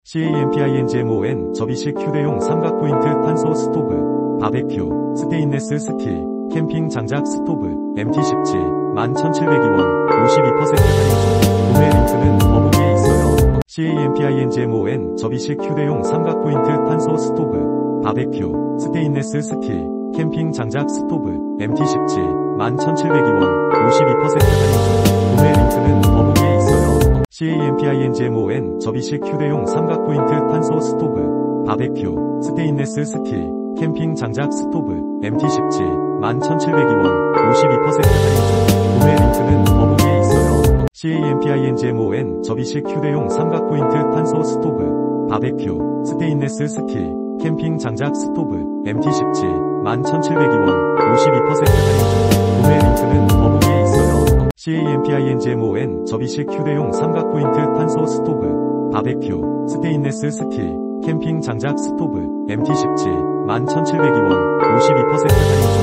CAMPINGMON 접이식 휴대용 삼각 포인트 탄소 스토브, 바베큐, 스테인레스 스틸, 캠핑 장작 스토브, MT17, 11,702원, 52% 할인 중. 구매 링크는 더보기에 있어요. CAMPINGMON 접이식 휴대용 삼각 포인트 탄소 스토브, 바베큐, 스테인레스 스틸, 캠핑 장작 스토브, MT17, 11,702원, 52% 할인 중. 구매 링크는 더보기에 있어요. CAMPINGMON 접이식 휴대용 삼각 포인트 탄소 스토브, 바베큐, 스테인레스 스틸, 캠핑 장작 스토브, MT17, 11,702원, 52% 할인 중. 구매 링크는 더보기에 있어요. CAMPINGMON 접이식 휴대용 삼각 포인트 탄소 스토브, 바베큐, 스테인레스 스틸, 캠핑 장작 스토브, MT17, 11,702원, 52% 할인 중. 구매 링크는 더보기에 있어요. CAMPINGMON 접이식 휴대용 삼각 포인트 탄소 스토브, 바베큐, 스테인레스 스틸, 캠핑 장작 스토브, MT17, 11,702원, 52% 할인 중.